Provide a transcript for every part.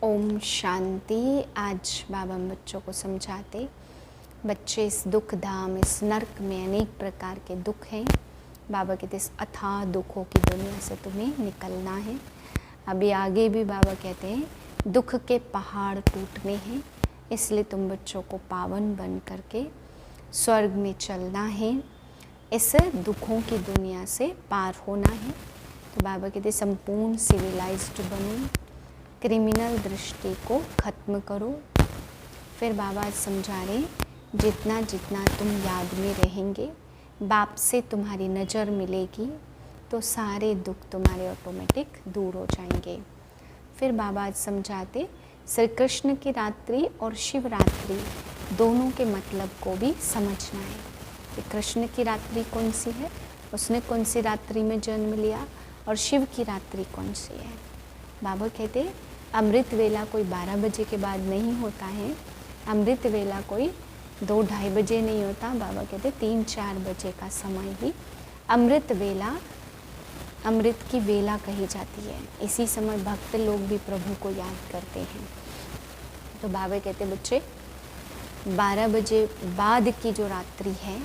ओम शांति। आज बाबा हम बच्चों को समझाते, बच्चे इस दुख धाम, इस नरक में अनेक प्रकार के दुख हैं। बाबा कहते इस अथाह दुखों की दुनिया से तुम्हें निकलना है। अभी आगे भी बाबा कहते हैं दुख के पहाड़ टूटने हैं, इसलिए तुम बच्चों को पावन बन करके स्वर्ग में चलना है, इस दुखों की दुनिया से पार होना है। तो बाबा कहते संपूर्ण सिविलाइज्ड बनो, क्रिमिनल दृष्टि को ख़त्म करो। फिर बाबा समझा रहे जितना जितना तुम याद में रहेंगे, बाप से तुम्हारी नज़र मिलेगी तो सारे दुख तुम्हारे ऑटोमेटिक दूर हो जाएंगे। फिर बाबा आज समझाते श्री कृष्ण की रात्रि और शिवरात्रि दोनों के मतलब को भी समझना है कि कृष्ण की रात्रि कौन सी है, उसने कौन सी रात्रि में जन्म लिया, और शिव की रात्रि कौन सी है। बाबा कहते अमृत वेला कोई 12 बजे के बाद नहीं होता है, अमृत वेला कोई 2-2:30 बजे नहीं होता। बाबा कहते 3-4 बजे का समय ही अमृत वेला, अमृत की वेला कही जाती है। इसी समय भक्त लोग भी प्रभु को याद करते हैं। तो बाबा कहते बच्चे 12 बजे बाद की जो रात्रि है,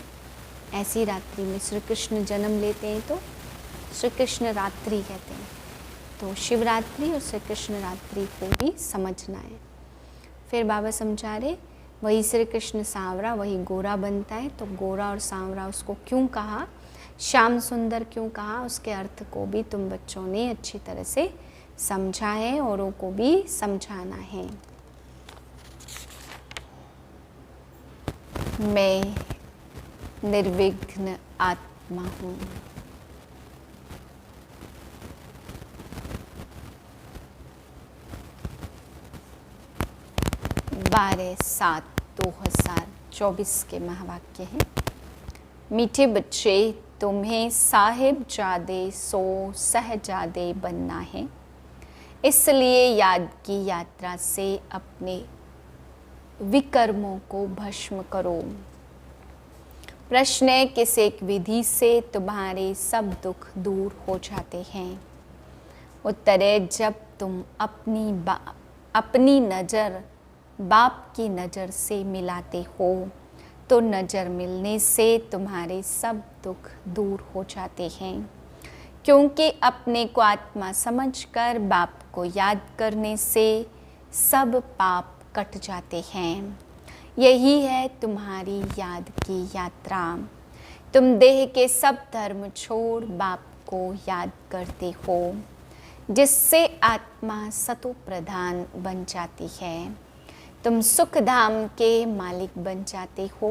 ऐसी रात्रि में श्री कृष्ण जन्म लेते हैं तो श्री कृष्ण रात्रि कहते हैं। तो शिवरात्रि और श्री कृष्ण रात्रि को भी समझना है। फिर बाबा समझा रहे वही श्री कृष्ण सांवरा वही गोरा बनता है, तो गोरा और सांवरा उसको क्यों कहा, श्याम सुंदर क्यों कहा, उसके अर्थ को भी तुम बच्चों ने अच्छी तरह से समझा है, औरों को भी समझाना है। मैं निर्विघ्न आत्मा हूँ। 12/7/2024 के महावाक्य हैं। मीठे बच्चे, तुम्हें साहिबजादे सो सहजादे बनना है, इसलिए याद की यात्रा से अपने विकर्मों को भस्म करो। प्रश्न है किस एक विधि से तुम्हारे सब दुख दूर हो जाते हैं। उत्तर है जब तुम अपनी नज़र बाप की नज़र से मिलाते हो तो नज़र मिलने से तुम्हारे सब दुख दूर हो जाते हैं, क्योंकि अपने को आत्मा समझकर बाप को याद करने से सब पाप कट जाते हैं। यही है तुम्हारी याद की यात्रा। तुम देह के सब धर्म छोड़ बाप को याद करते हो, जिससे आत्मा सतो प्रधान बन जाती है। तुम सुख धाम के मालिक बन जाते हो।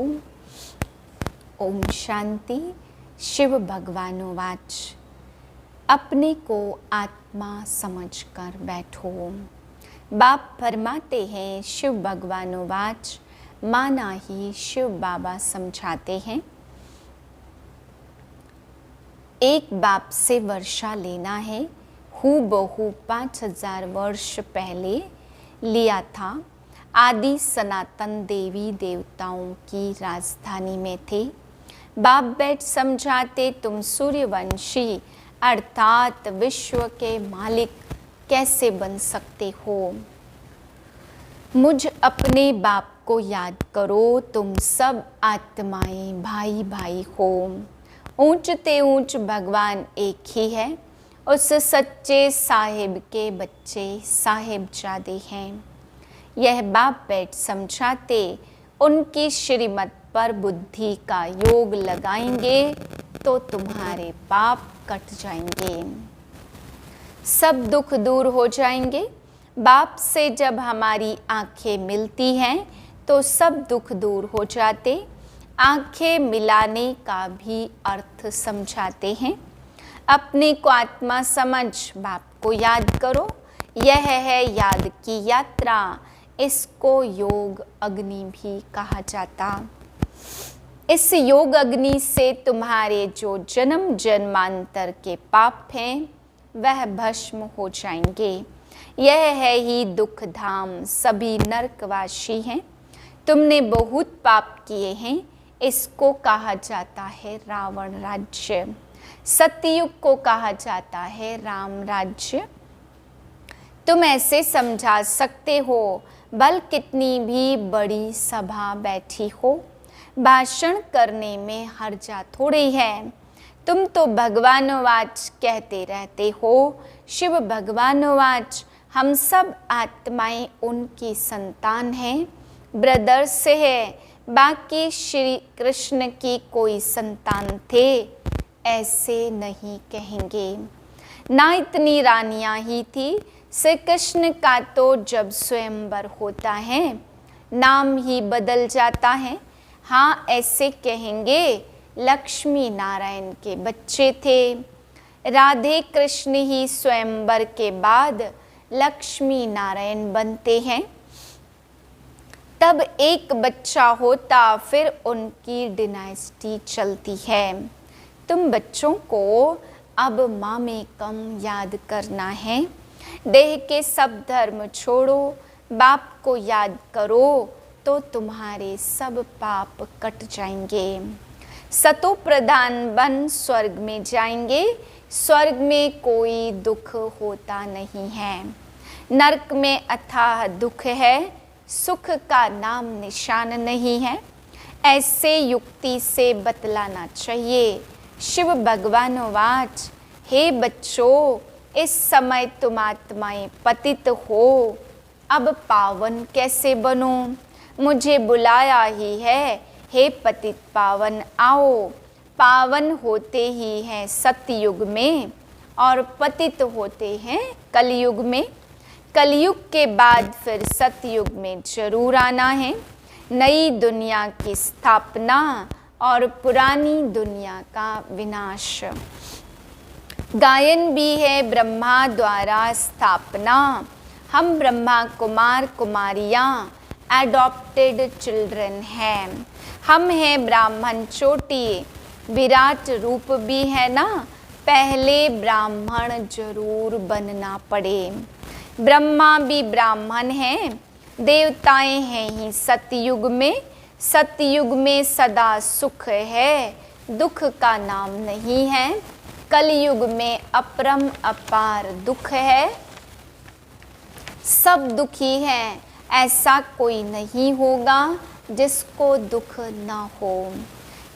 ओम शांति। शिव भगवानोवाच, अपने को आत्मा समझकर बैठो। बाप फरमाते हैं शिव भगवानोवाच, माना ही शिव बाबा समझाते हैं। एक बाप से वर्षा लेना है, हूबहू 5000 वर्ष पहले लिया था। आदि सनातन देवी देवताओं की राजधानी में थे। बाप बैठ समझाते तुम सूर्यवंशी अर्थात विश्व के मालिक कैसे बन सकते हो। मुझ अपने बाप को याद करो, तुम सब आत्माएं भाई भाई हो। ऊंचते ऊंच भगवान एक ही है, उस सच्चे साहिब के बच्चे साहिबजादे हैं। यह बाप बैठ समझाते उनकी श्रीमत पर बुद्धि का योग लगाएंगे तो तुम्हारे पाप कट जाएंगे, सब दुख दूर हो जाएंगे। बाप से जब हमारी आंखें मिलती हैं तो सब दुख दूर हो जाते। आंखें मिलाने का भी अर्थ समझाते हैं। अपने को आत्मा समझ बाप को याद करो, यह है याद की यात्रा। इसको योग अग्नि भी कहा जाता। इस योग अग्नि से तुम्हारे जो जन्म जन्मांतर के पाप हैं वह भस्म हो जाएंगे। यह है ही दुख धाम, सभी नरकवासी हैं। तुमने बहुत पाप किए हैं, इसको कहा जाता है रावण राज्य। सतयुग को कहा जाता है राम राज्य। तुम ऐसे समझा सकते हो, भल कितनी भी बड़ी सभा बैठी हो, भाषण करने में हर्जा थोड़ी है। तुम तो भगवानोवाच कहते रहते हो। शिव भगवानोवाच, हम सब आत्माएं उनकी संतान हैं, ब्रदर्स है, बाकी श्री कृष्ण की कोई संतान थे ऐसे नहीं कहेंगे। ना इतनी रानियां ही थी, श्री कृष्ण का तो जब स्वयंवर होता है नाम ही बदल जाता है। हाँ, ऐसे कहेंगे लक्ष्मी नारायण के बच्चे थे। राधे कृष्ण ही स्वयंवर के बाद लक्ष्मी नारायण बनते हैं। तब एक बच्चा होता, फिर उनकी डिनाइस्टी चलती है। तुम बच्चों को अब माँ में कम याद करना है। देह के सब धर्म छोड़ो, बाप को याद करो तो तुम्हारे सब पाप कट जाएंगे। सतो प्रधान बन स्वर्ग में जाएंगे। स्वर्ग में कोई दुख होता नहीं है। नरक में अथाह दुख है, सुख का नाम निशान नहीं है। ऐसे युक्ति से बतलाना चाहिए। शिव भगवानोवाच, हे बच्चों, इस समय तुम आत्माएं पतित हो, अब पावन कैसे बनो? मुझे बुलाया ही है, हे पतित पावन आओ। पावन होते ही हैं सतयुग में और पतित होते हैं कलयुग में। कलयुग के बाद फिर सतयुग में जरूर आना है। नई दुनिया की स्थापना और पुरानी दुनिया का विनाश। गायन भी है ब्रह्मा द्वारा स्थापना। हम ब्रह्मा कुमार कुमारियाँ एडॉप्टेड चिल्ड्रन हैं। हम हैं ब्राह्मण चोटी, विराट रूप भी है ना, पहले ब्राह्मण जरूर बनना पड़े। ब्रह्मा भी ब्राह्मण हैं, देवताएं हैं ही सतयुग में। सतयुग में सदा सुख है, दुख का नाम नहीं है। कलयुग में अपरम अपार दुख है, सब दुखी हैं, ऐसा कोई नहीं होगा जिसको दुख ना हो।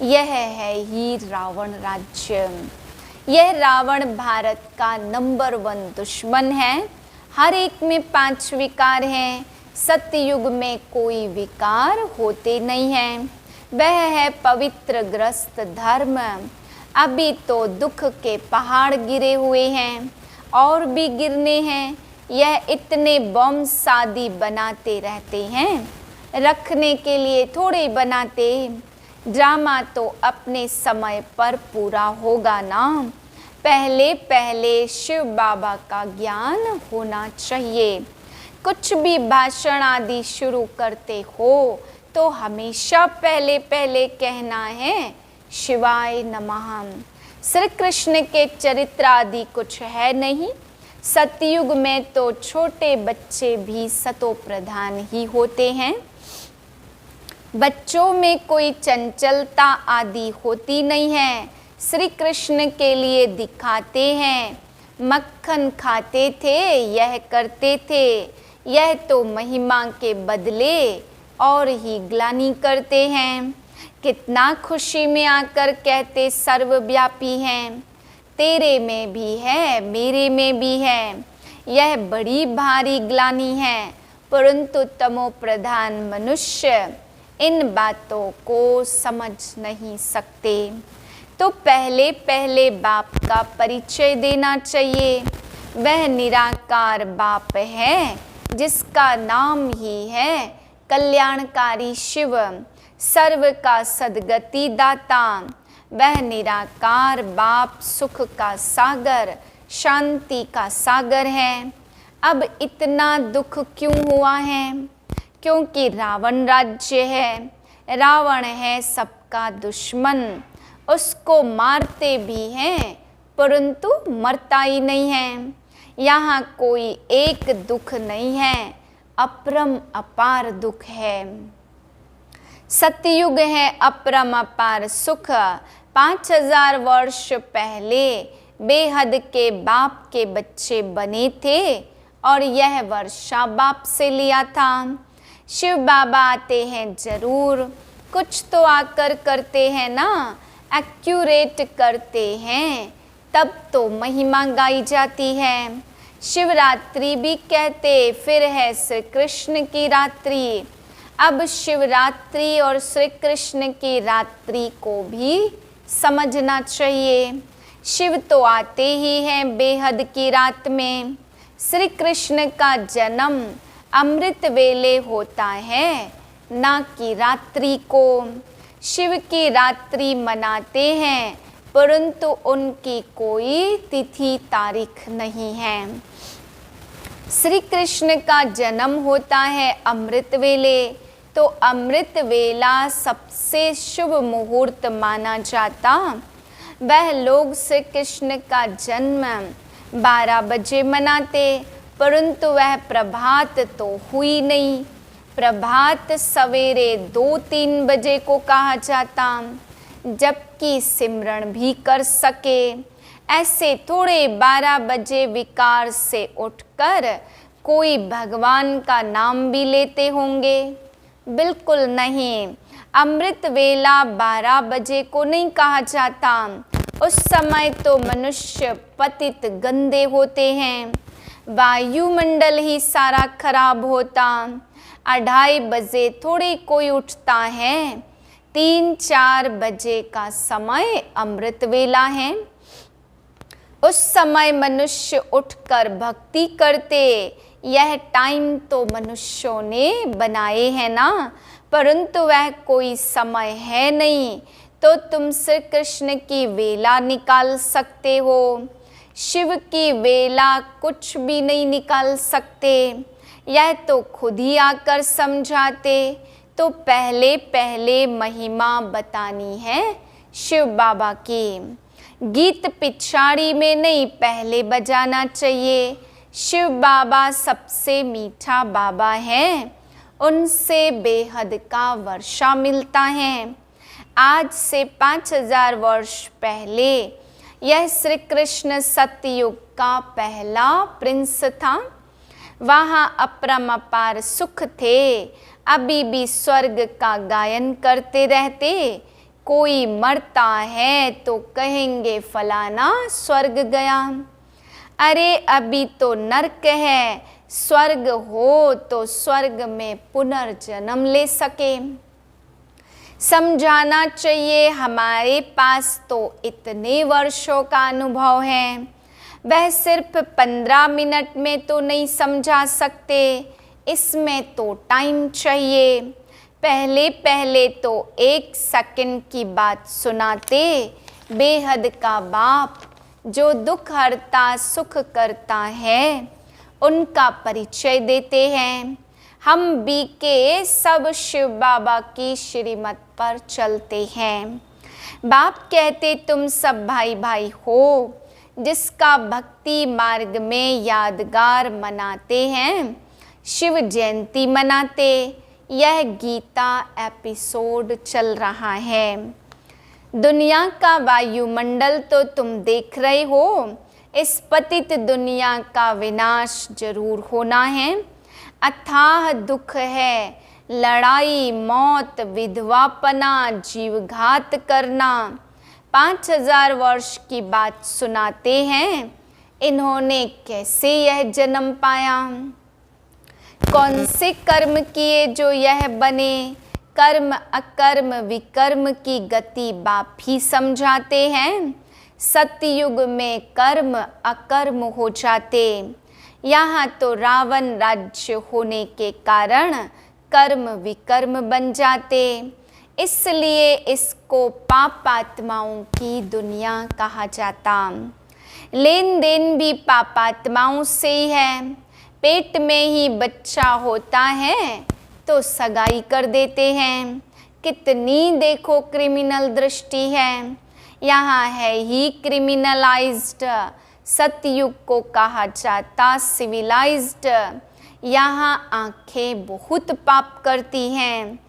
यह है ही रावण राज्य। यह रावण भारत का नंबर 1 दुश्मन है। हर एक में 5 विकार हैं। सतयुग में कोई विकार होते नहीं हैं। वह है पवित्र ग्रस्त धर्म। अभी तो दुख के पहाड़ गिरे हुए हैं और भी गिरने हैं। यह इतने बम शादी बनाते रहते हैं, रखने के लिए थोड़े बनाते। ड्रामा तो अपने समय पर पूरा होगा ना। पहले पहले शिव बाबा का ज्ञान होना चाहिए। कुछ भी भाषण आदि शुरू करते हो तो हमेशा पहले पहले कहना है शिवाय नमः। श्री कृष्ण के चरित्र आदि कुछ है नहीं। सतयुग में तो छोटे बच्चे भी सतो प्रधान ही होते हैं। बच्चों में कोई चंचलता आदि होती नहीं है। श्री कृष्ण के लिए दिखाते हैं। मक्खन खाते थे, यह करते थे। यह तो महिमा के बदले और ही ग्लानि करते हैं। कितना खुशी में आकर कहते सर्वव्यापी हैं। तेरे में भी है, मेरे में भी है। यह बड़ी भारी ग्लानि है, परंतु तमो प्रधान मनुष्य इन बातों को समझ नहीं सकते। तो पहले पहले बाप का परिचय देना चाहिए। वह निराकार बाप है, जिसका नाम ही है कल्याणकारी शिव, सर्व का सद्गति दाता। वह निराकार बाप सुख का सागर, शांति का सागर है। अब इतना दुख क्यों हुआ है? क्योंकि रावण राज्य है। रावण है सबका दुश्मन। उसको मारते भी हैं, परंतु मरता ही नहीं है। यहाँ कोई एक दुख नहीं है, अपरम अपार दुख है। सतयुग है अपरम अपार सुख। 5000 वर्ष पहले बेहद के बाप के बच्चे बने थे और यह वर्षा बाप से लिया था। शिव बाबा आते हैं जरूर, कुछ तो आकर करते हैं ना, एक्यूरेट करते हैं, तब तो महिमा गाई जाती है। शिवरात्रि भी कहते, फिर है श्री कृष्ण की रात्रि। अब शिवरात्रि और श्री कृष्ण की रात्रि को भी समझना चाहिए। शिव तो आते ही हैं बेहद की रात में। श्री कृष्ण का जन्म अमृत वेले होता है, ना कि रात्रि को। शिव की रात्रि मनाते हैं, परंतु उनकी कोई तिथि तारीख नहीं है। श्री कृष्ण का जन्म होता है अमृत वेले, तो अमृत वेला सबसे शुभ मुहूर्त माना जाता। वह लोग श्री कृष्ण का जन्म 12 बजे मनाते, परंतु वह प्रभात तो हुई नहीं। प्रभात सवेरे 2-3 बजे को कहा जाता, जबकि सिमरण भी कर सके। ऐसे थोड़े 12 बजे विकार से उठकर कोई भगवान का नाम भी लेते होंगे? बिल्कुल नहीं। अमृत वेला 12 बजे को नहीं कहा जाता। उस समय तो मनुष्य पतित गंदे होते हैं, वायुमंडल ही सारा खराब होता। 2:30 बजे थोड़ी कोई उठता है। 3-4 बजे का समय अमृत वेला है। उस समय मनुष्य उठकर भक्ति करते। यह टाइम तो मनुष्यों ने बनाए हैं ना, परंतु वह कोई समय है नहीं, तो तुम श्री कृष्ण की वेला निकाल सकते हो। शिव की वेला कुछ भी नहीं निकाल सकते। यह तो खुद ही आकर समझाते। तो पहले पहले महिमा बतानी है शिव बाबा की। गीत पिछाड़ी में नहीं, पहले बजाना चाहिए। शिव बाबा सबसे मीठा बाबा है, उनसे बेहद का वर्षा मिलता है। आज से 5000 वर्ष पहले यह श्री कृष्ण सतयुग का पहला प्रिंस था। वहाँ अपरंपार सुख थे। अभी भी स्वर्ग का गायन करते रहते। कोई मरता है तो कहेंगे फलाना स्वर्ग गया। अरे अभी तो नरक है, स्वर्ग हो तो स्वर्ग में पुनर्जन्म ले सके। समझाना चाहिए, हमारे पास तो इतने वर्षों का अनुभव है, वह सिर्फ 15 मिनट में तो नहीं समझा सकते। इसमें तो टाइम चाहिए। पहले पहले तो 1 सेकंड की बात सुनाते। बेहद का बाप जो दुख हरता सुख करता है, उनका परिचय देते हैं। हम भी के सब शिव बाबा की श्रीमत पर चलते हैं। बाप कहते तुम सब भाई भाई हो, जिसका भक्ति मार्ग में यादगार मनाते हैं, शिव जयंती मनाते। यह गीता एपिसोड चल रहा है। दुनिया का वायुमंडल तो तुम देख रहे हो। इस पतित दुनिया का विनाश जरूर होना है। अथाह दुख है, लड़ाई, मौत, विधवापना, जीवघात करना। 5000 वर्ष की बात सुनाते हैं। इन्होंने कैसे यह जन्म पाया, कौन से कर्म किए जो यह बने। कर्म अकर्म विकर्म की गति बाप ही समझाते हैं। सतयुग में कर्म अकर्म हो जाते। यहाँ तो रावण राज्य होने के कारण कर्म विकर्म बन जाते। इसलिए इसको पापात्माओं की दुनिया कहा जाता। लेन देन भी पापात्माओं से ही है। पेट में ही बच्चा होता है तो सगाई कर देते हैं। कितनी देखो क्रिमिनल दृष्टि है। यहाँ है ही क्रिमिनलाइज्ड। सतयुग को कहा जाता सिविलाइज्ड। यहाँ आंखें बहुत पाप करती हैं,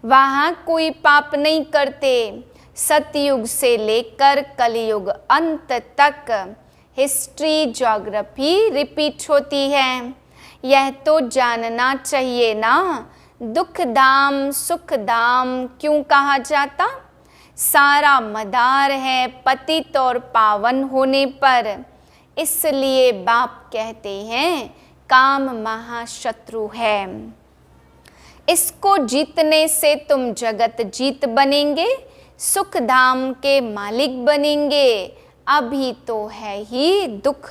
वहाँ कोई पाप नहीं करते। सतयुग से लेकर कलयुग अंत तक हिस्ट्री ज्योग्राफी रिपीट होती है। यह तो जानना चाहिए ना, दुख धाम सुख धाम क्यों कहा जाता। सारा मदार है पतित और पावन होने पर, इसलिए बाप कहते हैं काम महाशत्रु है। इसको जीतने से तुम जगत जीत बनेंगे, सुख धाम के मालिक बनेंगे। अभी तो है ही दुख,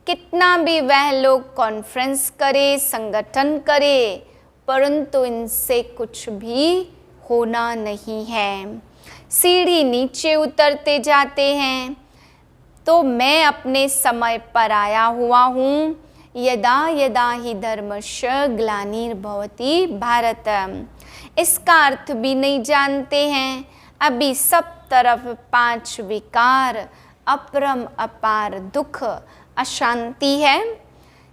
कितना भी वह लोग कॉन्फ्रेंस करे, संगठन करे, परंतु इनसे कुछ भी होना नहीं है। सीढ़ी नीचे उतरते जाते हैं। तो मैं अपने समय पर आया हुआ हूँ। यदा यदा हि धर्मस्य ग्लानिर्भवति भारत, इसका अर्थ भी नहीं जानते हैं। अभी सब तरफ 5 विकार, अपरम अपार दुख, अशांति है।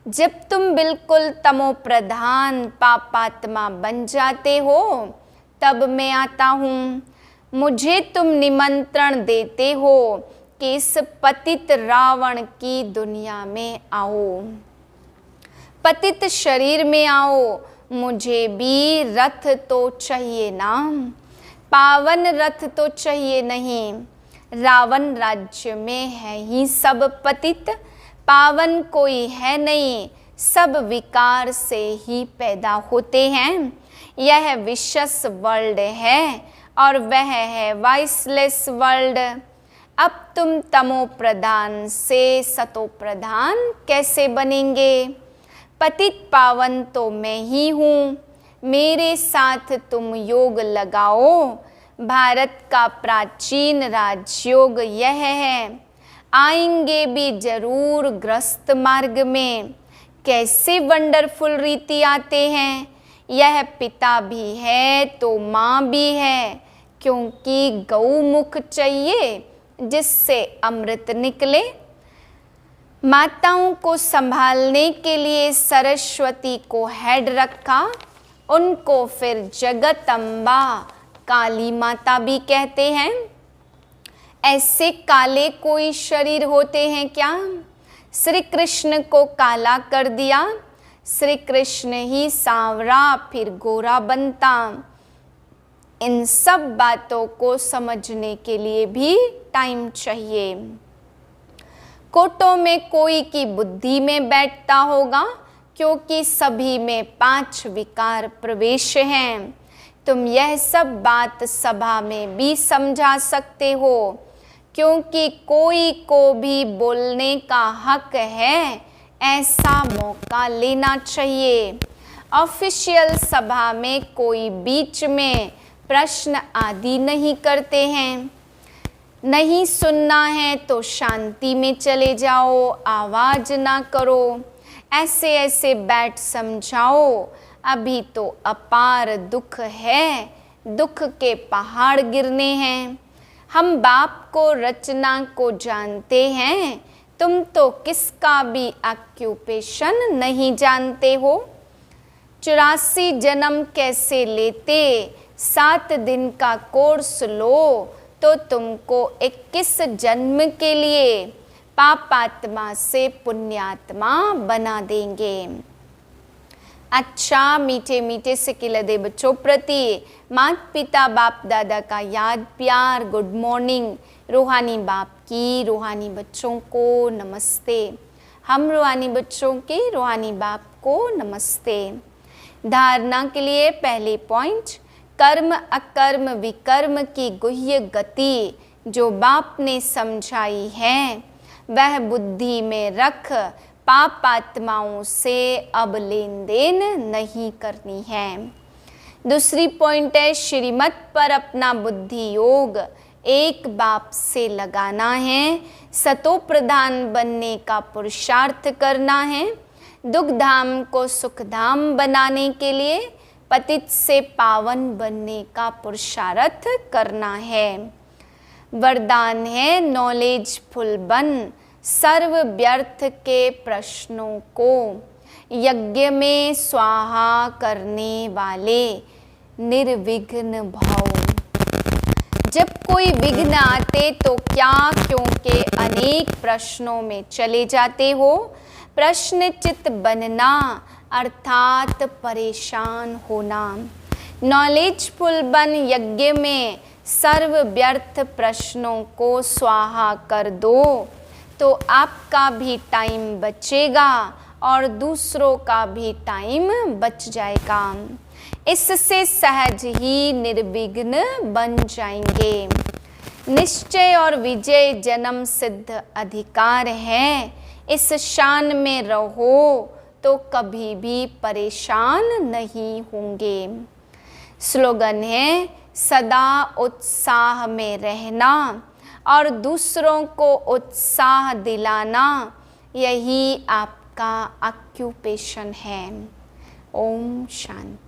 जब तुम बिल्कुल तमो प्रधान पापात्मा बन जाते हो, तब मैं आता हूँ। मुझे तुम निमंत्रण देते हो कि इस पतित रावण की दुनिया में आओ, पतित शरीर में आओ। मुझे भी रथ तो चाहिए ना, पावन रथ तो चाहिए नहीं। रावण राज्य में है ही सब पतित, पावन कोई है नहीं। सब विकार से ही पैदा होते हैं। यह विशस वर्ल्ड है और वह है वाइसलेस वर्ल्ड। अब तुम तमो प्रधान से सतो प्रधान कैसे बनेंगे। पतित पावन तो मैं ही हूँ, मेरे साथ तुम योग लगाओ। भारत का प्राचीन राजयोग यह है। आएंगे भी जरूर ग्रस्त मार्ग में। कैसे वंडरफुल रीति आते हैं। यह पिता भी है तो माँ भी है, क्योंकि गौमुख चाहिए जिससे अमृत निकले। माताओं को संभालने के लिए सरस्वती को हेड रखा। उनको फिर जगदम्बा काली माता भी कहते हैं। ऐसे काले कोई शरीर होते हैं क्या। श्री कृष्ण को काला कर दिया, श्री कृष्ण ही सांवरा फिर गोरा बनता। इन सब बातों को समझने के लिए भी टाइम चाहिए। कोटों में कोई की बुद्धि में बैठता होगा, क्योंकि सभी में 5 विकार प्रवेश हैं। तुम यह सब बात सभा में भी समझा सकते हो, क्योंकि कोई को भी बोलने का हक है। ऐसा मौका लेना चाहिए। ऑफिशियल सभा में कोई बीच में प्रश्न आदि नहीं करते हैं। नहीं सुनना है तो शांति में चले जाओ, आवाज ना करो। ऐसे ऐसे बैठ समझाओ। अभी तो अपार दुख है, दुख के पहाड़ गिरने हैं। हम बाप को रचना को जानते हैं, तुम तो किसका भी ऑक्यूपेशन नहीं जानते हो। 84 जन्म कैसे लेते, 7 दिन का कोर्स लो तो तुमको 21 जन्म के लिए पापात्मा से पुण्यात्मा बना देंगे। अच्छा मीठे मीठे सिकिलदे बच्चों प्रति माता पिता बाप दादा का याद प्यार गुड मॉर्निंग। रूहानी बाप की रूहानी बच्चों को नमस्ते। हम रूहानी बच्चों के रूहानी बाप को नमस्ते। धारणा के लिए पहले पॉइंट, कर्म अकर्म विकर्म की गुह्य गति जो बाप ने समझाई है, वह बुद्धि में रख पाप आत्माओं से अब लेन देन नहीं करनी है। दूसरी पॉइंट है, श्रीमत पर अपना बुद्धि योग एक बाप से लगाना है। सतो प्रधान बनने का पुरुषार्थ करना है। दुख धाम को सुख धाम बनाने के लिए पतित से पावन बनने का पुरुषार्थ करना है। वरदान है नॉलेजफुल बन, सर्व व्यर्थ के प्रश्नों को यज्ञ में स्वाहा करने वाले निर्विघ्न भव। जब कोई विघ्न आते तो क्या क्यों के अनेक प्रश्नों में चले जाते हो, प्रश्नचित बनना अर्थात परेशान होना। नॉलेजफुल बन यज्ञ में सर्व व्यर्थ प्रश्नों को स्वाहा कर दो, तो आपका भी टाइम बचेगा और दूसरों का भी टाइम बच जाएगा। इससे सहज ही निर्विघ्न बन जाएंगे। निश्चय और विजय जन्म सिद्ध अधिकार है। इस शान में रहो तो कभी भी परेशान नहीं होंगे। स्लोगन है सदा उत्साह में रहना और दूसरों को उत्साह दिलाना, यही आपका ऑक्यूपेशन है। ओम शांति।